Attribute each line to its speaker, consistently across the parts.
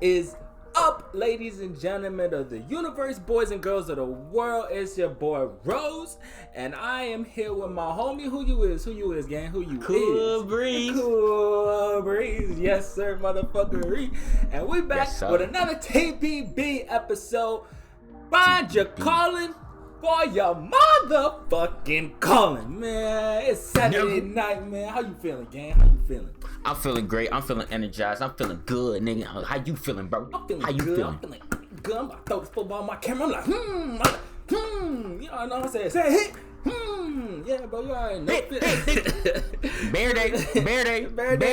Speaker 1: is up, ladies and gentlemen of the universe, boys and girls of the world? It's your boy Rowze, and I am here with my homie. Who you is, gang? Who you
Speaker 2: Cool
Speaker 1: is?
Speaker 2: Breeze.
Speaker 1: Cool Breeze. Yes, sir, motherfucker. And we back with another TBB episode. Find your calling for your motherfucking calling, man. It's Saturday night, man. How you feeling, gang? How you feeling?
Speaker 2: I'm feeling great. I'm feeling energized. I'm feeling good, nigga. How you feeling, bro?
Speaker 1: I'm feeling
Speaker 2: How you
Speaker 1: good.
Speaker 2: feeling?
Speaker 1: I'm feeling good. I'm about to throw this football on my camera. I'm like, You know what I'm saying? Say hit. Yeah, bro. You already know.
Speaker 2: Bear day.
Speaker 1: Bear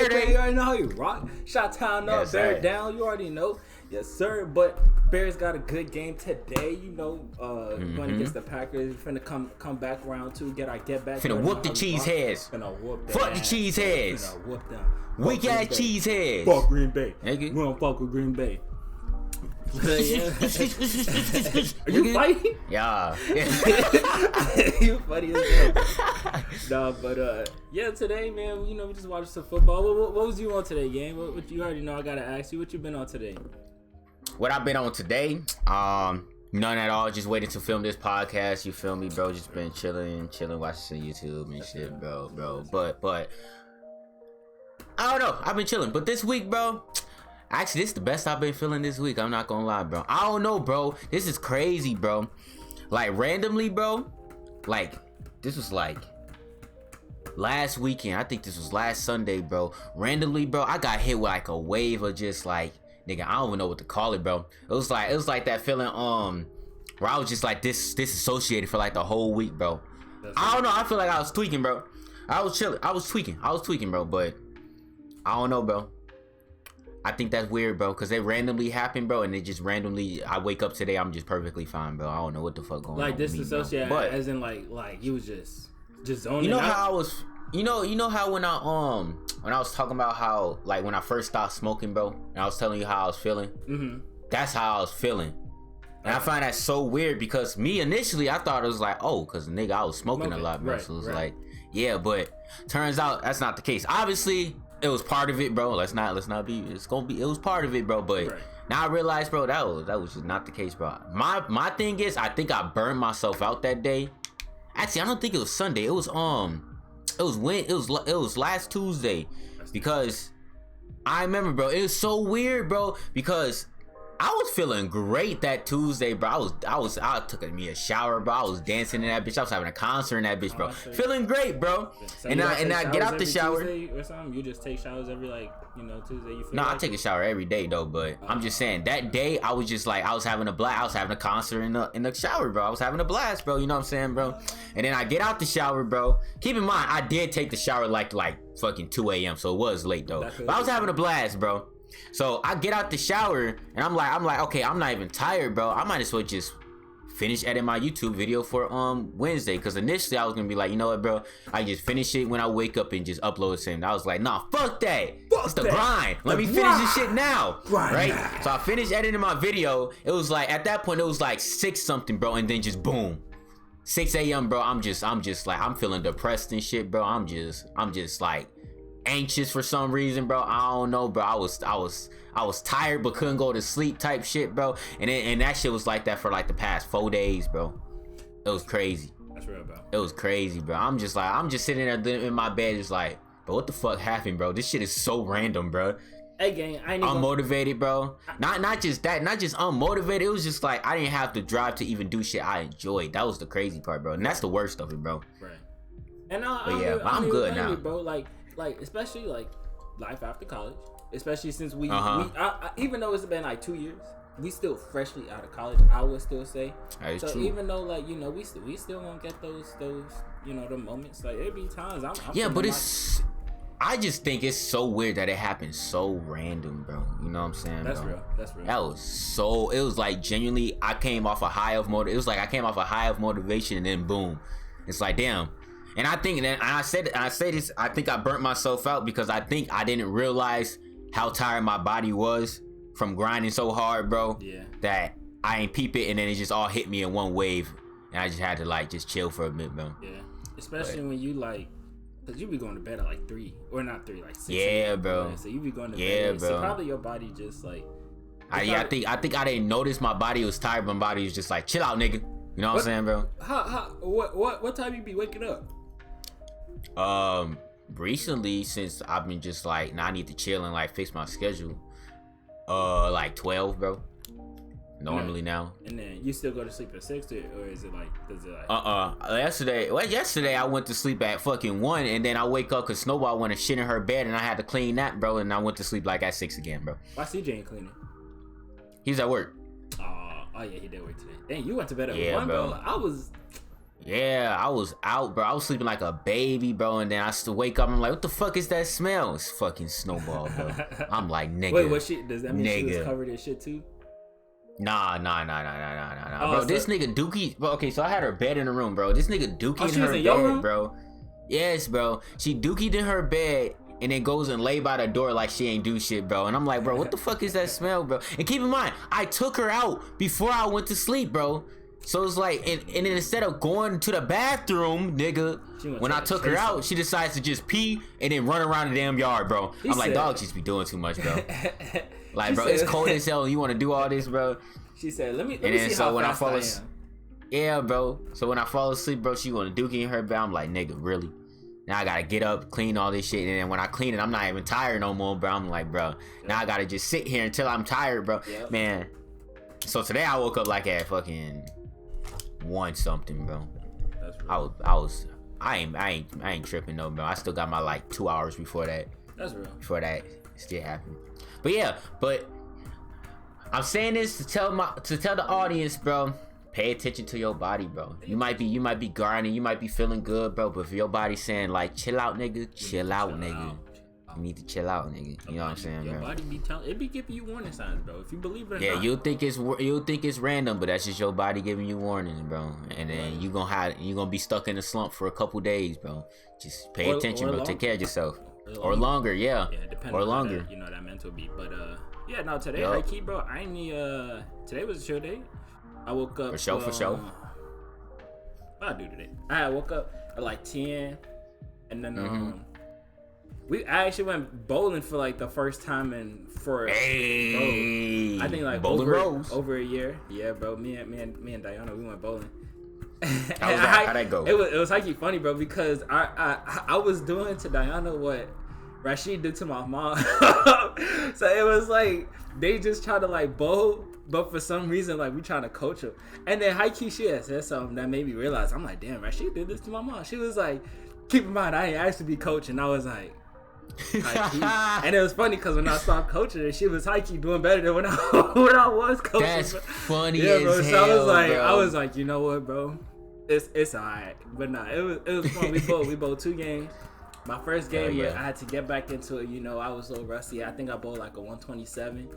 Speaker 1: day. You already know how you rock. Shot town up, yes, bear down. You already know. Yes, sir. But Bears got a good game today. You know, going against the Packers. Finna come back round two. Get back.
Speaker 2: Finna whoop the cheese heads.
Speaker 1: Finna whoop them.
Speaker 2: Fuck the cheese heads.
Speaker 1: Finna whoop them.
Speaker 2: Weak ass cheese heads.
Speaker 1: Fuck Green Bay.
Speaker 2: Nigga.
Speaker 1: We don't fuck with Green Bay. Are you fighting?
Speaker 2: Yeah.
Speaker 1: You funny as hell. Nah, but yeah, today, man, you know, we just watched some football. What was you on today, gang? What you already know? I gotta ask you. What you been on today?
Speaker 2: What I've been on today? None at all. Just waiting to film this podcast. You feel me, bro? Just been chilling, watching some YouTube and shit, bro. But I don't know. I've been chilling. But this week, bro. Actually, this is the best I've been feeling this week. I'm not gonna lie, bro. I don't know, bro. This is crazy, bro. Like, randomly, bro. Like, this was like last weekend. I think this was last Sunday, bro. Randomly, bro, I got hit with like a wave of just like, nigga, I don't even know what to call it, bro. It was like that feeling, where I was just like disassociated for like the whole week, bro. I don't know. I feel like I was tweaking, bro. I was chilling. I was tweaking, bro. But I don't know, bro. I think that's weird, bro, because they randomly happen, bro, and it just randomly, I wake up today, I'm just perfectly fine, bro. I don't know what the fuck going on.
Speaker 1: Like disassociate, as in like you was just zoning out.
Speaker 2: You know how I was, you know how when I was talking about how, like, when I first started smoking, bro, and I was telling you how I was feeling, that's how I was feeling. And I find that so weird because me initially, I thought it was like, oh, because nigga, I was smoking a lot, bro. Right, so it was like, yeah, but turns out that's not the case. Obviously, it was part of it, bro. Let's not be. It was part of it, bro. But now I realize, bro, that was just not the case, bro. My thing is, I think I burned myself out that day. Actually, I don't think it was Sunday. It was last Tuesday, because I remember, bro. It was so weird, bro, because I was feeling great that Tuesday, bro. I took me a shower, bro. I was dancing in that bitch. I was having a concert in that bitch, bro. Feeling great, bro. So and I get out the shower.
Speaker 1: Tuesday or something? You just take showers every Tuesday. You feel
Speaker 2: no, I take a shower every day though. But I'm just saying that day I was just like I was having a blast. I was having a concert in the shower, bro. I was having a blast, bro. You know what I'm saying, bro? And then I get out the shower, bro. Keep in mind, I did take the shower like fucking 2 a.m. So it was late though. But I was having a blast, bro. So I get out the shower and I'm like, okay, I'm not even tired, bro. I might as well just finish editing my YouTube video for Wednesday. Cause initially I was gonna be like, you know what, bro? I just finish it when I wake up and just upload it. And I was like, nah, fuck that. It's the grind. Let me finish this shit now. Right? So I finished editing my video. It was like, at that point, it was like 6 something, bro. And then just boom. 6 a.m., bro. I'm just like, I'm feeling depressed and shit, bro. I'm just like anxious for some reason, bro. I don't know, bro. I was tired but couldn't go to sleep type shit, bro. And that shit was like that for like the past 4 days, bro. It was crazy.
Speaker 1: That's real, bro.
Speaker 2: It was crazy, bro. I'm just sitting there in my bed just like, bro, what the fuck happened, bro? This shit is so random, bro.
Speaker 1: Hey, gang, I ain't
Speaker 2: unmotivated, bro. Not just that, not just unmotivated. It was just like I didn't have to drive to even do shit I enjoyed. That was the crazy part, bro. And that's the worst of it, bro.
Speaker 1: Right. And
Speaker 2: I'm good now,
Speaker 1: bro. Like especially like life after college, especially since we even though it's been like 2 years, we still freshly out of college. I would still say.
Speaker 2: That is
Speaker 1: so
Speaker 2: true.
Speaker 1: Even though like we still gonna get those the moments. Like it be times I'm
Speaker 2: but it's. I just think it's so weird that it happens so random, bro. You know what I'm saying?
Speaker 1: That's
Speaker 2: bro?
Speaker 1: real. That's real.
Speaker 2: That was so. It was like genuinely. I came off a high of motivation. It was like I came off a high of motivation and then boom. It's like damn. And I think, and I say this, I think I burnt myself out because I think I didn't realize how tired my body was from grinding so hard, bro.
Speaker 1: Yeah.
Speaker 2: That I ain't peep it, and then it just all hit me in one wave, and I just had to like just chill for a bit, bro.
Speaker 1: Yeah. Especially when you like, cause you be going to bed at like 3 or not 3, like 6.
Speaker 2: Yeah, bro.
Speaker 1: So you be going to bed.
Speaker 2: Yeah, bro.
Speaker 1: So probably your body just like
Speaker 2: I think I didn't notice my body was tired. My body was just like, chill out, nigga. You know what I'm saying, bro?
Speaker 1: What time you be waking up?
Speaker 2: Recently, since I've been just like, I need to chill and like fix my schedule. Like 12, bro. Normally now. And
Speaker 1: then you still go to sleep at 6, or is it like? Does it like?
Speaker 2: Yesterday I went to sleep at fucking 1, and then I wake up because Snowball went to shit in her bed, and I had to clean that, bro. And I went to sleep like at 6 again, bro.
Speaker 1: Why CJ ain't cleaning?
Speaker 2: He's at work.
Speaker 1: Oh yeah, he did work today. Dang, you went to bed at 1, bro. I was out, bro. I was sleeping like a baby, bro. And then I still wake up. I'm like, what the fuck is that smell? It's fucking Snowball, bro. I'm like, nigga. Wait, what shit? Does that mean she was covered in shit too?
Speaker 2: Nah. Bro, this nigga Dookie. Bro, okay, so I had her bed in the room, bro. This nigga Dookie in her bed, bro. Yes, bro. She Dookied in her bed and then goes and lay by the door like she ain't do shit, bro. And I'm like, bro, what the fuck is that smell, bro? And keep in mind, I took her out before I went to sleep, bro. So it's like, and then instead of going to the bathroom, nigga, when I took her out, she decides to just pee and then run around the damn yard, bro. I'm like, dog, she's be doing too much, bro. Like, bro, it's cold as hell and you want to do all this, bro.
Speaker 1: She said, let me see how fast I am.
Speaker 2: Yeah, bro. So when I fall asleep, bro, she want to dookie in her bed. I'm like, nigga, really? Now I gotta get up, clean all this shit, and then when I clean it, I'm not even tired no more, bro. I'm like, bro, now I gotta just sit here until I'm tired, bro. Yep. Man. So today I woke up like at fucking 1 something, bro. That's real. I ain't tripping though, bro. I still got my like 2 hours before that.
Speaker 1: That's real.
Speaker 2: Before that still happened. But yeah, I'm saying this to tell the audience, bro. Pay attention to your body, bro. You might be grinding, you might be feeling good, bro. But if your body's saying like, chill out, nigga, chill out, nigga. You need to chill out, nigga. You know what I'm saying, bro?
Speaker 1: Your body be telling, it be giving you warning signs, bro. If you believe it or not.
Speaker 2: Yeah, you'll think it's random, but that's just your body giving you warnings, bro. And then you gonna be stuck in a slump for a couple days, bro. Just pay attention, bro. Take care of yourself. Or longer, yeah. Yeah, depending
Speaker 1: or
Speaker 2: on longer.
Speaker 1: That mental beat. But yeah, no, today I keep, bro. I ain't today was a chill day. I woke up
Speaker 2: for sure.
Speaker 1: What I do today? I woke up at like 10, and then I actually went bowling for like the first time I think like over a year. Yeah, bro. Me and Diana, we went bowling. How'd that go? It was actually funny, bro, because I was doing to Diana what Rashid did to my mom. So it was like they just try to like bowl, but for some reason like we trying to coach her. And then high-key she had said something that made me realize, I'm like, damn, Rashid did this to my mom. She was like, keep in mind I ain't actually be coaching. I was like, and it was funny because when I stopped coaching her, she was high-key doing better than when I was coaching.
Speaker 2: That's funny as hell,
Speaker 1: so I
Speaker 2: bro.
Speaker 1: was like, you know what, bro? It's alright. But nah, it was fun. We bowled 2 games. My first game, I had to get back into it. You know, I was a little rusty. I think I bowled like a 127.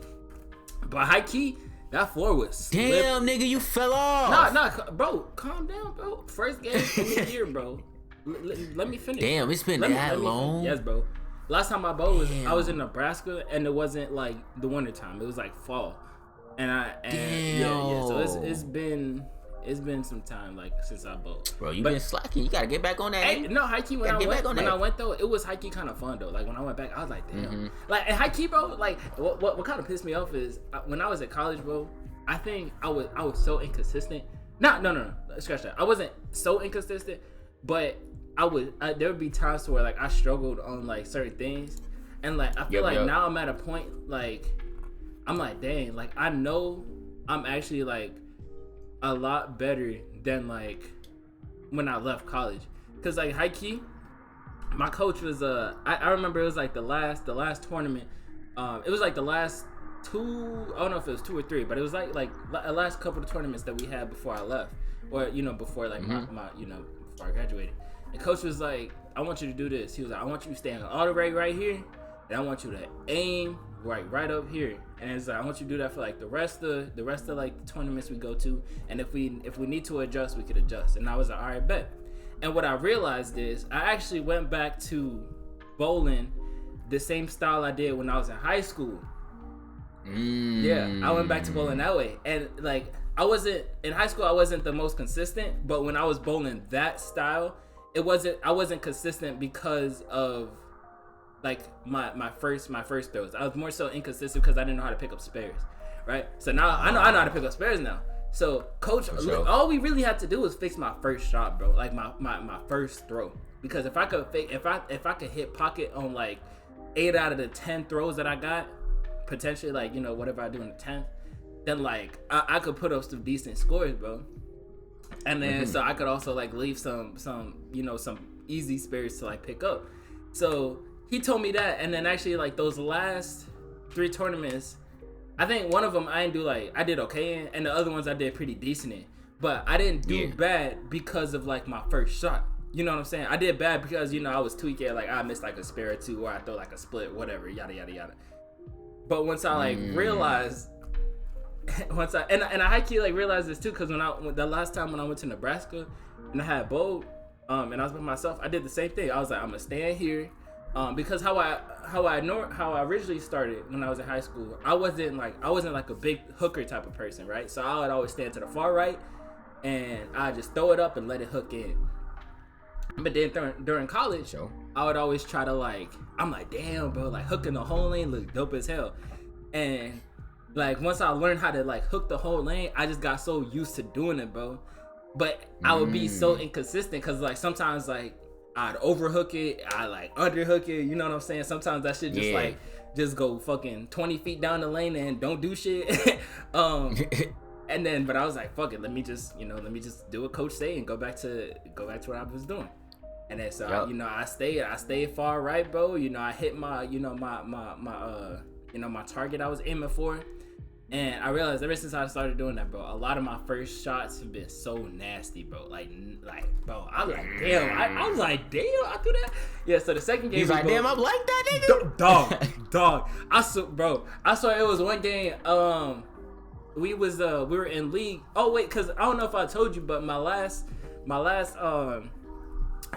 Speaker 1: But high key, that floor was
Speaker 2: damn, nigga, you fell off.
Speaker 1: Nah, bro, calm down, bro. First game of the year, bro. Let me finish.
Speaker 2: Damn, it's been that long.
Speaker 1: Yes, bro. Last time I bowled I was in Nebraska, and it wasn't like the winter time. It was like fall, yeah. So it's been some time like since I bowled.
Speaker 2: Bro, you been slacking. You gotta get back on that.
Speaker 1: Hey, no, high key when I went though, it was high key kind of fun though. Like when I went back, I was like, damn. Like and high key, bro. Like what kind of pissed me off is when I was at college, bro. I think I was so inconsistent. No. Scratch that. I wasn't so inconsistent, but there would be times where like I struggled on like certain things, and like I feel now I'm at a point like I'm like, dang, like I know I'm actually like a lot better than like when I left college, cause like high key, my coach was I remember it was like the last tournament, it was like the last 2, I don't know if it was 2 or 3, but it was like the last couple of tournaments that we had before I left, or before like my before I graduated. And coach was like, I want you to do this. He was like, I want you to stand all the way right here, and I want you to aim right up here. And it's like, I want you to do that for like the rest of like the tournaments we go to. And if we need to adjust, we could adjust. And I was like, all right, bet. And what I realized is I actually went back to bowling the same style I did when I was in high school. Yeah, I went back to bowling that way. And like I wasn't the most consistent, but when I was bowling that style, I wasn't consistent because of like my first throws. I was more so inconsistent because I didn't know how to pick up spares. right? So now I know how to pick up spares now. So coach, all we really had to do was fix my first shot, bro. Like my first throw. Because if I could if I could hit pocket on like 8 out of the 10 throws that I got, potentially like, you know, whatever I do in the 10th, then like I could put up some decent scores, bro. And then so I could also like leave some you know, some easy spares to like pick up. So he told me that, and then actually like those last 3 tournaments, I think one of them I did okay in, and the other ones I did pretty decent in. But I didn't do bad because of like my first shot. You know what I'm saying? I did bad because, you know, I was tweaking, like I missed like a spare or 2, or I throw like a split, whatever, yada yada yada. But once I like realized, and I high key like realized this too, because the last time when I went to Nebraska and I had bowled, and I was by myself, I did the same thing. I was like, I'm gonna stand here, because how I originally started when I was in high school, I wasn't like a big hooker type of person, right? So I would always stand to the far right, and I just throw it up and let it hook in. But then during college, I would always try to like, I'm like, damn, bro, like hooking the whole lane look dope as hell. And like once I learned how to like hook the whole lane, I just got so used to doing it, bro. But I would be so inconsistent because like sometimes like I'd overhook it, I like underhook it, you know what I'm saying? Sometimes that shit just like just go fucking 20 feet down the lane and don't do shit. And then, but I was like, fuck it, let me just do what coach say and go back to what I was doing. And then so you know, I stayed far right, bro. You know, I hit my my target I was aiming for. And I realized ever since I started doing that, bro, a lot of my first shots have been so nasty, bro. Like, bro, I was like, damn. I was like, damn, I do that. Yeah. So the second game,
Speaker 2: he's like, damn, I'm like that, nigga.
Speaker 1: Dog. I saw it was one game. We were in league. Oh wait, cause I don't know if I told you, but my last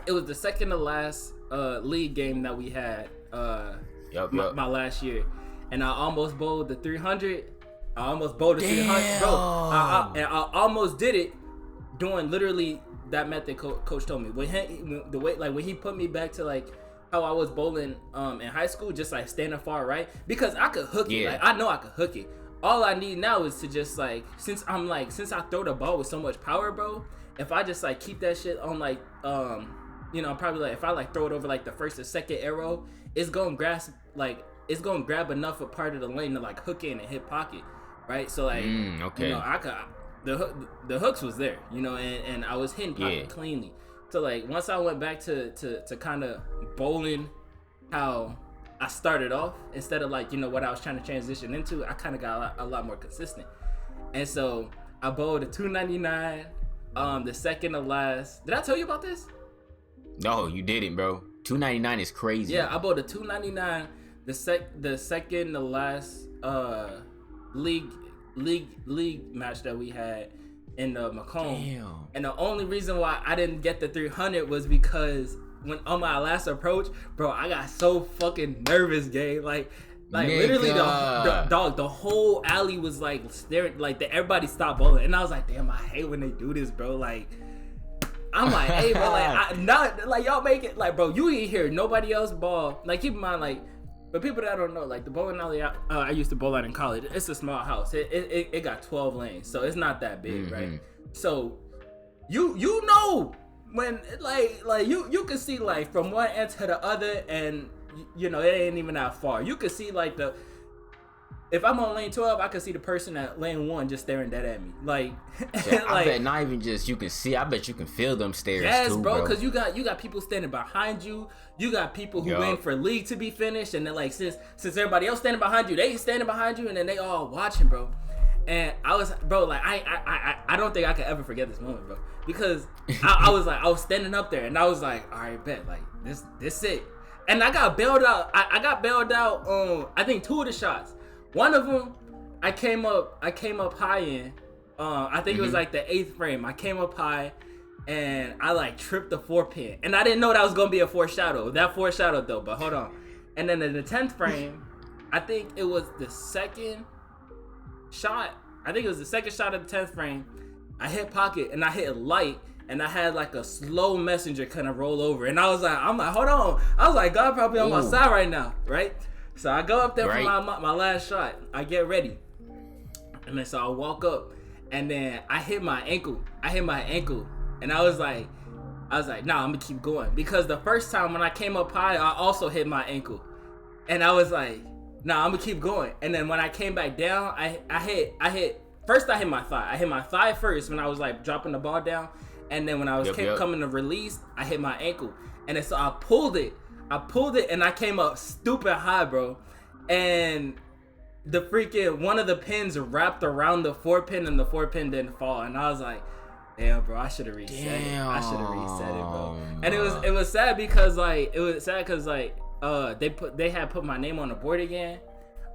Speaker 1: it was the second to last league game that we had. My last year, and I almost bowled the 300. I almost bowled the 300, bro. I almost did it doing literally that method coach told me. When he put me back to like how I was bowling in high school, just like standing far right, because I could hook it. Like I know I could hook it. All I need now is to just like, since I throw the ball with so much power, bro, if I just like keep that shit on like you know, probably like if I like throw it over like the first or second arrow, it's gonna grab enough a part of the lane to like hook in and hit pocket, right? So like, you know, I could the hooks was there, you know, and I was hitting pocket cleanly. So like once I went back to kind of bowling how I started off, instead of like, you know, what I was trying to transition into, I kind of got a lot more consistent. And so I bowled a 299, the second to last. Did I tell you about this?
Speaker 2: No, you didn't, bro. 299 is crazy.
Speaker 1: Yeah, I bowled a 299, the second to last league match that we had in Macomb. Damn. And the only reason why I didn't get the 300 was because when on my last approach, bro, I got so fucking nervous, gang. Like literally the whole alley was like staring, like everybody stopped bowling, and I was like, damn, I hate when they do this, bro. Like, I'm like, hey, bro, like y'all make it, like, bro, you ain't hear nobody else ball. Like, keep in mind, like, but people that don't know, like the bowling alley I used to bowl out in college, it's a small house. It got 12 lanes, so it's not that big, right? So you know. When like you can see like from one end to the other, and you know it ain't even that far. You can see like if I'm on lane 12, I can see the person at lane 1 just staring dead at me. Like,
Speaker 2: yeah, I bet not even just you can see. I bet you can feel them stares too,
Speaker 1: yes, bro. Because you got people standing behind you. You got people who waiting for league to be finished, and then like since everybody else standing behind you, they standing behind you, and then they all watching, bro. And I was, bro, like I don't think I could ever forget this moment, bro, because I was standing up there and I was like, all right, bet, like this it. And I got bailed out. I got bailed out on I think 2 of the shots. One of them I came up high in. I think it was like the 8th frame. I came up high and I like tripped the 4-pin, and I didn't know that was gonna be a foreshadow. That foreshadowed though, but hold on. And then in the 10th frame, I think it was the second shot. I think it was the second shot of the 10th frame. I hit pocket and I hit light, and I had like a slow messenger kind of roll over, and I'm like, hold on. I was like, God probably on my side right now, right? So I go up there for my last shot. I get ready, And then so I walk up, and then I hit my ankle. And I was like, nah, I'm gonna keep going, because the first time when I came up high, I also hit my ankle, and I was like, nah, I'm gonna keep going. And then when I came back down, I hit my thigh. I hit my thigh first when I was like dropping the ball down, and then when I was coming to release, I hit my ankle, and then so I pulled it, and I came up stupid high, bro, and the freaking one of the pins wrapped around the 4-pin, and the 4-pin didn't fall, and I was like, damn, bro, I should have reset it. Bro. And it was sad because they had put my name on the board again.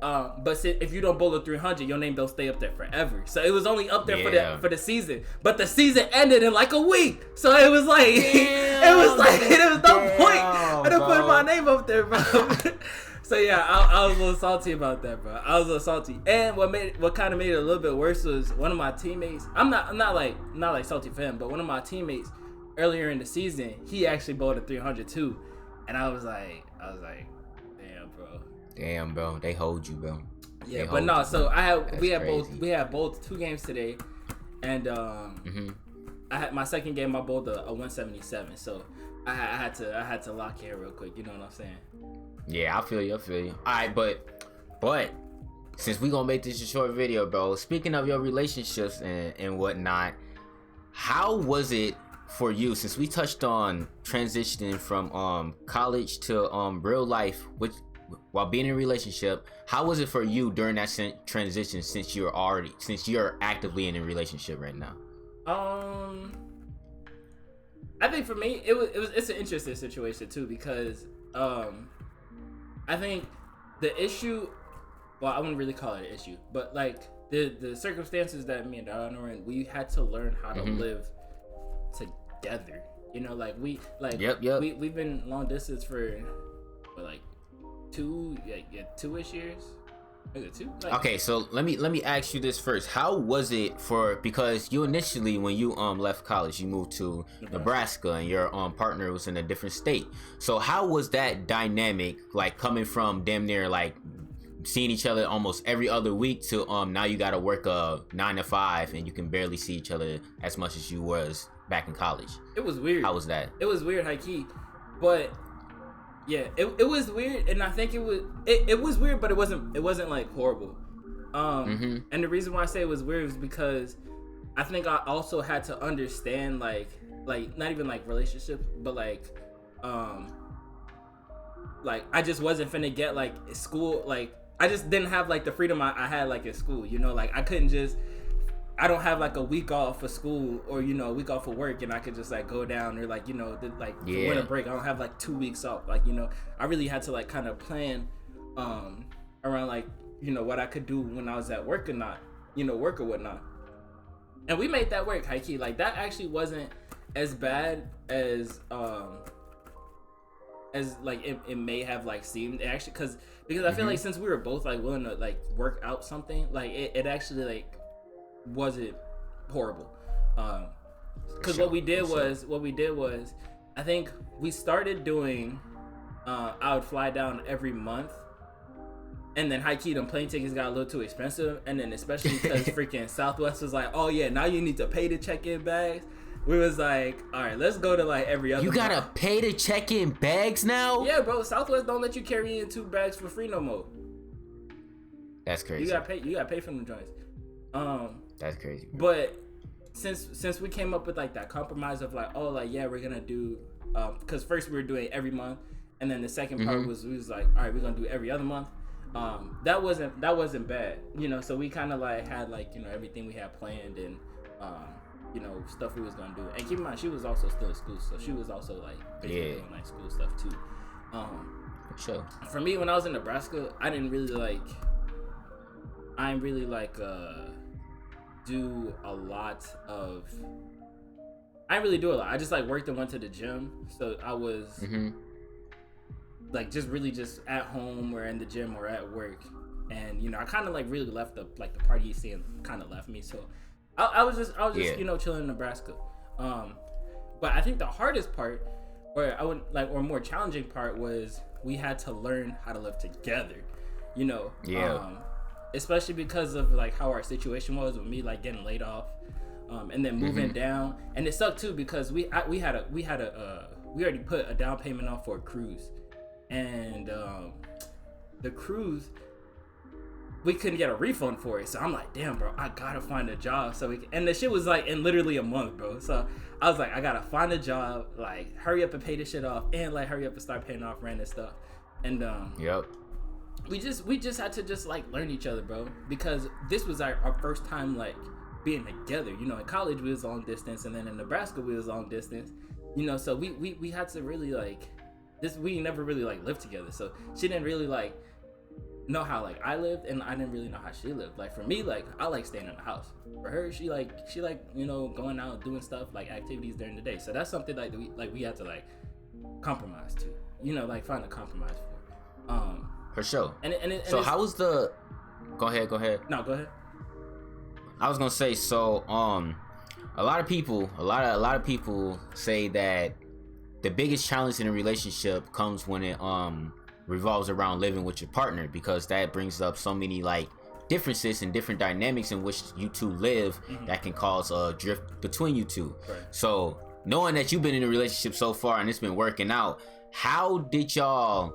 Speaker 1: But if you don't bowl a 300, your name don't stay up there forever. So it was only up there for the season. But the season ended in like a week. So it was like it was no point of putting my name up there, bro. So yeah, I was a little salty about that, bro. I was a little salty. And what kind of made it a little bit worse was one of my teammates. I'm not like salty for him, but one of my teammates earlier in the season, he actually bowled a 300 too. And I was like, damn, bro. They hold you, bro. Yeah, but no. So we had both 2 games today, and I had my second game. I bowled a 177. So I had to lock in real quick. You know what I'm saying?
Speaker 2: Yeah, I feel you. All right, but since we gonna make this a short video, bro. Speaking of your relationships and whatnot, how was it for you, since we touched on transitioning from college to real life, while being in a relationship? How was it for you during that transition, since you're actively in a relationship right now?
Speaker 1: I think for me it's an interesting situation too, because I think the issue, well, I wouldn't really call it an issue, but like the circumstances that me and Diana were in, we had to learn how to live together. You know, like we've been long distance for like 2-ish years. Is it 2?
Speaker 2: Okay, so let me ask you this first. How was it because you initially, when you left college, you moved to Nebraska, and your partner was in a different state. So how was that dynamic, like coming from damn near like seeing each other almost every other week to now you gotta work a 9 to 5 and you can barely see each other as much as you was back in college? It was weird. How was that?
Speaker 1: It was weird, high key, but yeah, it was weird, and I think it was weird, but it wasn't like horrible. And the reason why I say it was weird is because I think I also had to understand like not even like relationships, but like I just wasn't finna get like school, like I just didn't have like the freedom I had like in school, you know, like I don't have like a week off for school, or you know, a week off for work, and I could just like go down, or like, you know, for winter break I don't have like 2 weeks off. Like, you know, I really had to like kind of plan around like, you know, what I could do when I was at work or not, you know, work or whatnot. And we made that work, high key. Like that actually wasn't as bad as like it may have like seemed. It actually, because I feel like since we were both like willing to like work out something, like it actually like wasn't horrible. Because what we did was I think we started doing I would fly down every month, and then high key them plane tickets got a little too expensive, and then especially because freaking Southwest was like, oh yeah, now you need to pay to check in bags. We was like, all right, let's go to like every other.
Speaker 2: You gotta pay to check in bags now?
Speaker 1: Yeah, bro. Southwest don't let you carry in 2 bags for free no more.
Speaker 2: That's crazy.
Speaker 1: You gotta pay for them joints.
Speaker 2: That's crazy, bro.
Speaker 1: But since we came up with like that compromise of like, oh, like, yeah, we're gonna do, because first we were doing every month, and then the second part was we was like, all right, we're gonna do every other month. That wasn't bad, you know. So we kind of like had like, you know, everything we had planned, and you know, stuff we was gonna do. And keep in mind, she was also still in school, so she was also like basically doing like school stuff too.
Speaker 2: Sure.
Speaker 1: For me, when I was in Nebraska, I didn't really do a lot. I didn't really do a lot. I just like worked and went to the gym. So I was like just really just at home or in the gym or at work. And you know, I kind of like really left the party scene kind of left me. So I was just you know, chilling in Nebraska. But I think the hardest part, or more challenging part, was we had to learn how to live together. You know. especially because of like how our situation was with me like getting laid off, and then moving down, and it sucked too because we already put a down payment on for a cruise, and the cruise, we couldn't get a refund for it. So I'm like, damn, bro, I gotta find a job so we can, and the shit was like in literally a month, bro. So I was like, I gotta find a job, like hurry up and pay this shit off, and like hurry up and start paying off rent and stuff. And we just had to just like learn each other, bro, because this was our first time like being together. You know, in college we was long distance, and then in Nebraska we was long distance. You know, so we had to really like this. We never really like lived together, so she didn't really like know how like I lived, and I didn't really know how she lived. Like for me, like I like staying in the house. For her, she like you know, going out doing stuff like activities during the day. So that's something like we had to like compromise to, you know, like find a compromise for.
Speaker 2: For sure.
Speaker 1: So
Speaker 2: how was the? Go ahead.
Speaker 1: No, go ahead.
Speaker 2: I was gonna say, so a lot of people say that the biggest challenge in a relationship comes when it revolves around living with your partner, because that brings up so many like differences and different dynamics in which you two live that can cause a drift between you two.
Speaker 1: Right.
Speaker 2: So knowing that you've been in a relationship so far and it's been working out, how did y'all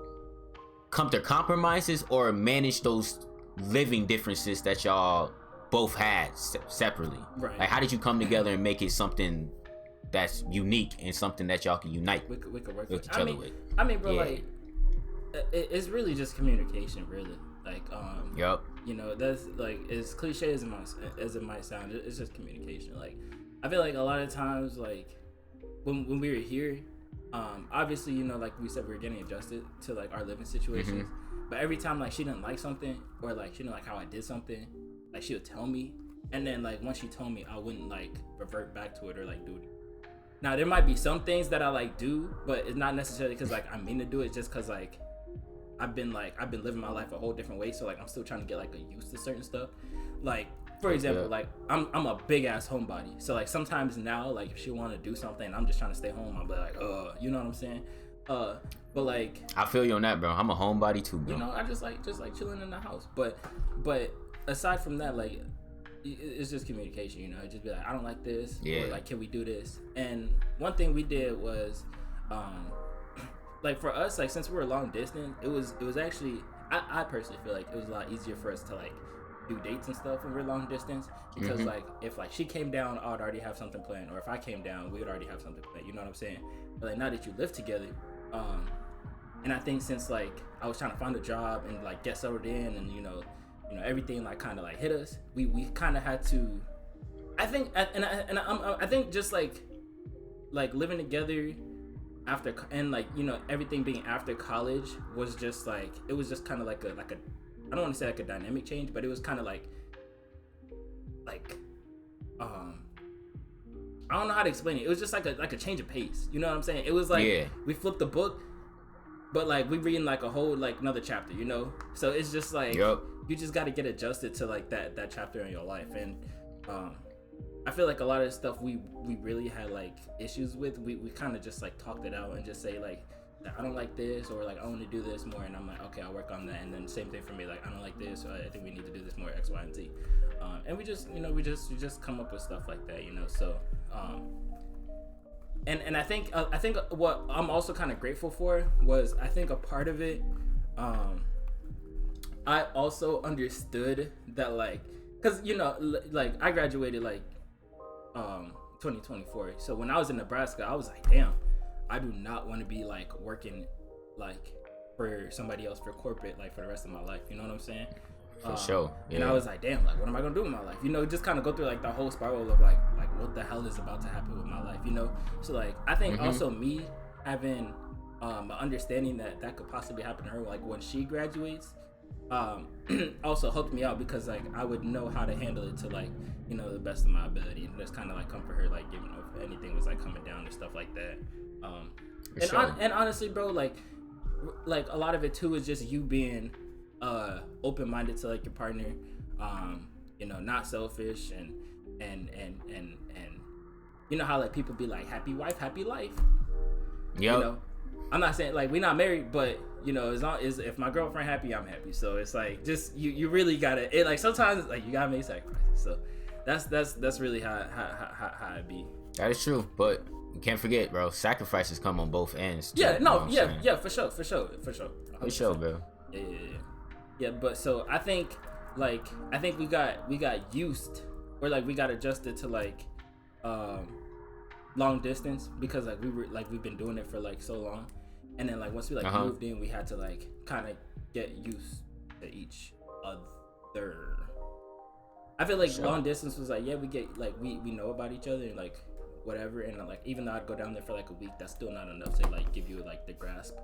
Speaker 2: come to compromises or manage those living differences that y'all both had separately?
Speaker 1: Right.
Speaker 2: Like, how did you come together and make it something that's unique and something that y'all can unite
Speaker 1: we could work
Speaker 2: with each other with?
Speaker 1: I mean, bro, like it's really just communication, really. Like, you know, that's like, as cliche as it might sound, it's just communication. Like, I feel like a lot of times, like when we were here, obviously, you know, like we said, we were getting adjusted to like our living situations. But every time like she didn't like something, or like she didn't like how I did something, like she would tell me, and then like once she told me, I wouldn't like revert back to it or like do it. Now there might be some things that I like do, but it's not necessarily because like I mean to do it, just because like I've been living my life a whole different way, so like I'm still trying to get like used to certain stuff. Like for example, like I'm a big ass homebody, so like sometimes now, like if she want to do something, I'm just trying to stay home, I'll be like, you know what I'm saying? But like,
Speaker 2: I feel you on that, bro. I'm a homebody too, bro.
Speaker 1: You know, I just like chilling in the house. But aside from that, like it's just communication. You know, it just be like, I don't like this, or like, can we do this? And one thing we did was, like for us, like since we were long distance, it was actually, I personally feel like it was a lot easier for us to like do dates and stuff when we're long distance, because like if like she came down, I would already have something planned, or if I came down, we would already have something planned. You know what I'm saying? But like now that you live together, and I think since like I was trying to find a job and like get settled in, and you know everything like kind of like hit us, we kind of had to, I think, I think just like living together after, and like, you know, everything being after college was just like, it was just kind of like a I don't want to say like a dynamic change, but it was kind of like I don't know how to explain it. It was just like a change of pace. You know what I'm saying? It was like we flipped the book, but like we reading like a whole like another chapter, you know? So it's just like you just got to get adjusted to like that chapter in your life. And I feel like a lot of the stuff we really had like issues with, we kind of just like talked it out and just say like, I don't like this, or like I want to do this more, and I'm like, okay, I'll work on that. And then same thing for me, like I don't like this, so I think we need to do this more, X, Y, and Z. And we just, you know, we just come up with stuff like that, you know. So and I think what I'm also kind of grateful for was, I think a part of it, I also understood that, like, because you know, like I graduated like 2024, so when I was in Nebraska, I was like, damn, I do not want to be like working like for somebody else, for corporate, like for the rest of my life. You know what I'm saying?
Speaker 2: For sure. Yeah.
Speaker 1: And I was like, damn, like what am I gonna do with my life? You know, just kind of go through like the whole spiral of like what the hell is about to happen with my life? You know? So like I think also me having an understanding that could possibly happen to her, like when she graduates, also helped me out, because like I would know how to handle it to like, you know, the best of my ability, and just kind of like comfort her, like, you know, if anything was like coming down and stuff like that. And honestly, bro, like a lot of it too is just you being open-minded to like your partner, you know, not selfish, and you know how like people be like, happy wife, happy life. You know, I'm not saying like we're not married, but you know, as long as if my girlfriend happy, I'm happy. So it's like just you really gotta it like sometimes like you gotta make sacrifices. So that's really how it be.
Speaker 2: That is true, but you can't forget, bro. Sacrifices come on both ends. Too,
Speaker 1: yeah, no,
Speaker 2: you know
Speaker 1: yeah, for sure. 100%.
Speaker 2: For sure, bro.
Speaker 1: Yeah. But so I think we got used or like we got adjusted to like long distance because like we've been doing it for like so long, and then like once we like moved in, we had to like kind of get used to each other. I feel like long distance was like we get like we know about each other and like whatever, and like even though I'd go down there for like a week, that's still not enough to like give you like the grasp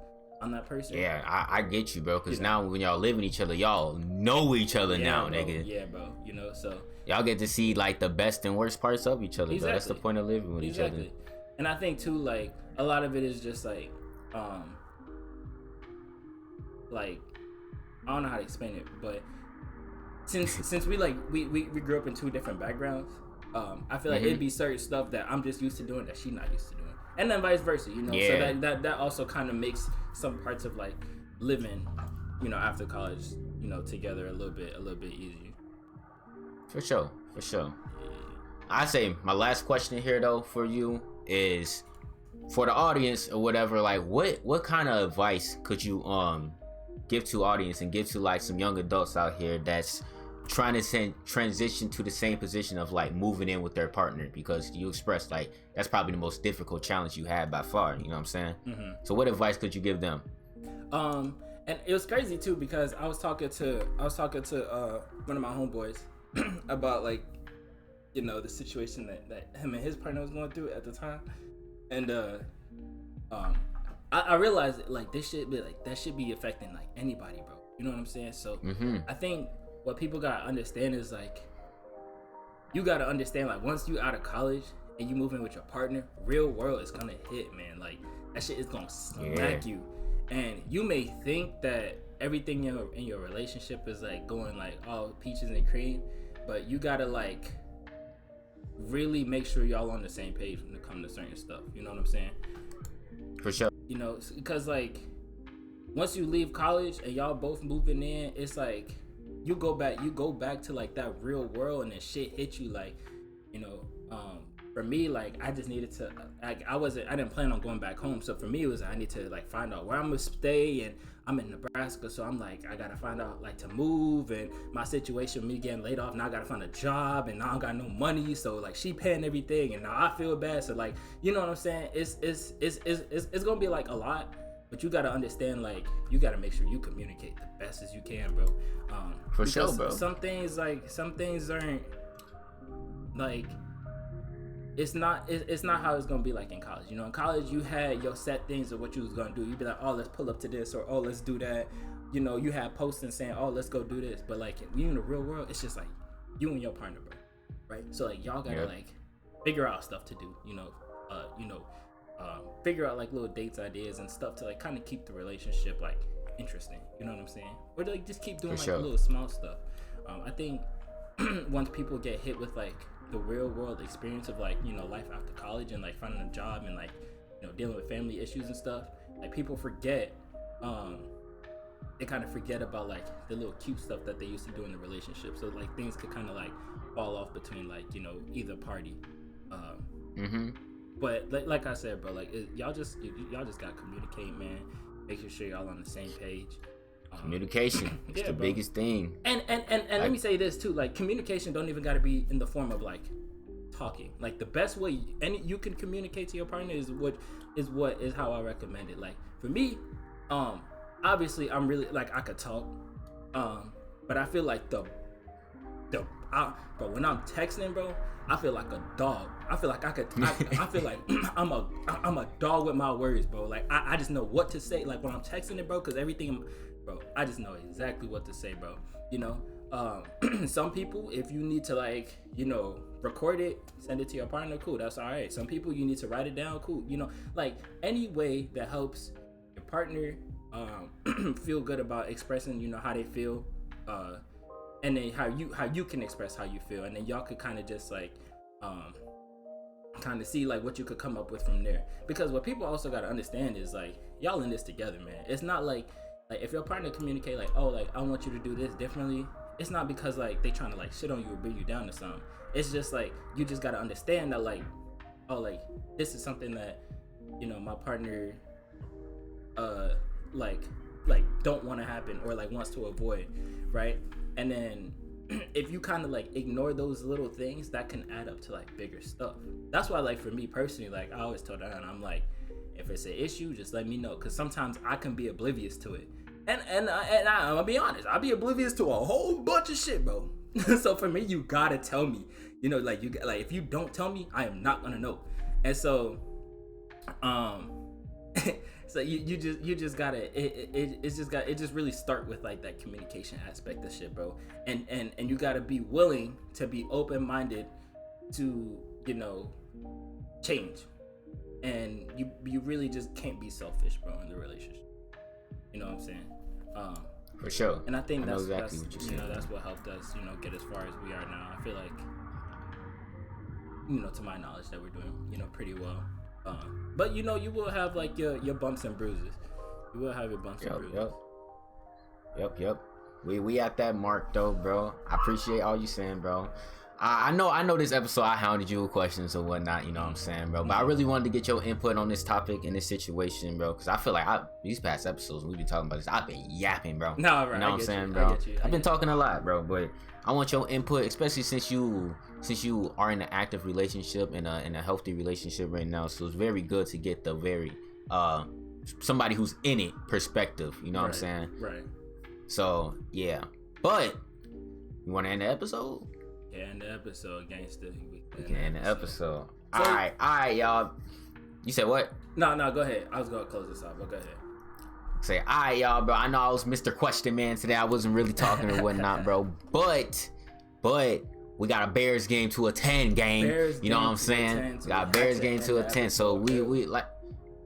Speaker 1: on that person.
Speaker 2: Yeah, I get you, bro. Because now when y'all live with each other, y'all know each other now,
Speaker 1: bro.
Speaker 2: nigga.
Speaker 1: Yeah, bro. You know, so
Speaker 2: y'all get to see like the best and worst parts of each other. Exactly. Bro. That's the point of living with each other.
Speaker 1: And I think too, like a lot of it is just like I don't know how to explain it, but since we grew up in two different backgrounds, I feel like it'd be certain stuff that I'm just used to doing that she's not used to doing, and then vice versa, you know. Yeah. So that also kind of makes some parts of like living, you know, after college, you know, together a little bit easier.
Speaker 2: For sure. Yeah. I say my last question here though for you is for the audience or whatever. Like, what kind of advice could you give to audience and give to like some young adults out here that's trying to transition to the same position of like moving in with their partner, because you expressed like that's probably the most difficult challenge you had by far, you know what I'm saying? So what advice could you give them?
Speaker 1: And it was crazy too because I was talking to one of my homeboys about like, you know, the situation that him and his partner was going through at the time, and I realized like this shit be like that should be affecting like anybody, bro, you know what I'm saying? So I think what people gotta understand is like you gotta understand like once you out of college and you move in with your partner, real world is gonna hit, man. Like that shit is gonna smack you, and you may think that everything in your relationship is like going like all peaches and cream, but you gotta like really make sure y'all on the same page when it comes to certain stuff, you know what I'm saying?
Speaker 2: For sure.
Speaker 1: You know, because like once you leave college and y'all both moving in, it's like you go back to like that real world, and then shit hit you like, you know, for me, like I just needed to like I didn't plan on going back home, so for me it was I need to like find out where I'm gonna stay, and I'm in Nebraska, so I'm like I gotta find out like to move, and my situation, me getting laid off, now I gotta find a job, and now I got no money, so like she paying everything, and now I feel bad, so like, you know what I'm saying, it's gonna be like a lot. But you gotta understand, like, you gotta make sure you communicate the best as you can, bro.
Speaker 2: For sure, bro.
Speaker 1: Some things aren't like it's not how it's gonna be like in college. You know, in college you had your set things of what you was gonna do. You'd be like, oh, let's pull up to this, or oh, let's do that. You know, you had postings saying, oh, let's go do this. But like you in the real world, it's just like you and your partner, bro. Right? So like y'all gotta like figure out stuff to do. Figure out like little dates ideas and stuff to like kind of keep the relationship like interesting, you know what I'm saying? Or like just keep doing like little small stuff. I think once people get hit with like the real world experience of like, you know, life after college and like finding a job and like, you know, dealing with family issues and stuff, like people forget, they kind of forget about like the little cute stuff that they used to do in the relationship. So like things could kind of like fall off between like, you know, either party. But like I said, bro, like y'all just gotta communicate, man. Making sure y'all on the same page.
Speaker 2: Communication is the biggest thing.
Speaker 1: And let me say this too, like communication don't even gotta be in the form of like talking. Like the best way you can communicate to your partner is how I recommend it. Like for me, obviously I'm really like I could talk, but I feel like but when I'm texting, bro, I feel like a dog. I feel like I feel like I'm a dog with my words, bro. Like I just know what to say. Like when I'm texting it, bro, because everything, bro, I just know exactly what to say, bro. You know, some people, if you need to like, you know, record it, send it to your partner, cool, that's all right. Some people you need to write it down, cool. You know, like any way that helps your partner feel good about expressing, you know, how they feel, and then how you can express how you feel, and then y'all could kind of just like kind of see like what you could come up with from there. Because what people also got to understand is like y'all in this together, man. It's not like if your partner communicate like, oh, like I want you to do this differently, it's not because like they trying to like shit on you or bring you down to something. It's just like you just gotta understand that like, oh, like this is something that, you know, my partner like don't want to happen or like wants to avoid, right? And then if you kind of like ignore those little things, that can add up to like bigger stuff. That's why, like, for me personally, like I always told her, and I'm like, if it's an issue, just let me know, because sometimes I can be oblivious to it. And I'm gonna be honest, I'll be oblivious to a whole bunch of shit, bro. So for me, you gotta tell me, you know, like if you don't tell me, I am not gonna know. And so so you just gotta it just really start with like that communication aspect of shit, bro. And you gotta be willing to be open-minded to, you know, change. And you really just can't be selfish, bro, in the relationship. You know what I'm saying?
Speaker 2: For sure.
Speaker 1: And I think that's
Speaker 2: exactly what you're saying.
Speaker 1: You know, that's what helped us, you know, get as far as we are now. I feel like, you know, to my knowledge, that we're doing, you know, pretty well. But you know, you will have like your bumps and bruises. You will have your bumps and bruises.
Speaker 2: Yep. We at that mark though, bro. I appreciate all you saying, bro. I know this episode I hounded you with questions or whatnot, you know what I'm saying, bro. But I really wanted to get your input on this topic and this situation, bro, because I feel like these past episodes we've been talking about this, I've been yapping, bro.
Speaker 1: No, right.
Speaker 2: You know what I'm saying, bro? I've been talking a lot, bro, but I want your input, especially since you are in an active relationship and in a healthy relationship right now. So it's very good to get the very somebody who's in it perspective. You know what I'm saying? Right. So yeah, but you want to end the episode?
Speaker 1: Yeah, end the episode, gangster.
Speaker 2: We can end the episode. So, all right, y'all. You said what?
Speaker 1: No, go ahead. I was gonna close this off, but go ahead.
Speaker 2: Say, all right, y'all, bro. I know I was Mr. Question Man today. I wasn't really talking or whatnot, bro. But we got a Bears game to attend, gang. You know what I'm saying? We got a Bears game to attend. So we like,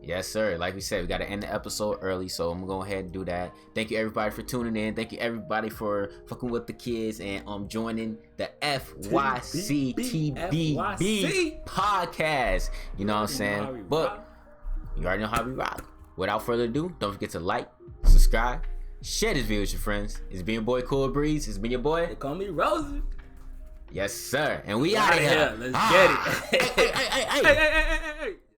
Speaker 2: yes, sir. Like we said, we got to end the episode early. So I'm going to go ahead and do that. Thank you, everybody, for tuning in. Thank you, everybody, for fucking with the kids and joining the FYC TBB podcast. You know what I'm saying? But you already know how we rock. Without further ado, don't forget to like, subscribe, share this video with your friends. It's been your boy Cool Breeze. It's been your boy.
Speaker 1: They call me Rowze.
Speaker 2: Yes, sir. And we out of here.
Speaker 1: Let's get it.
Speaker 2: Hey.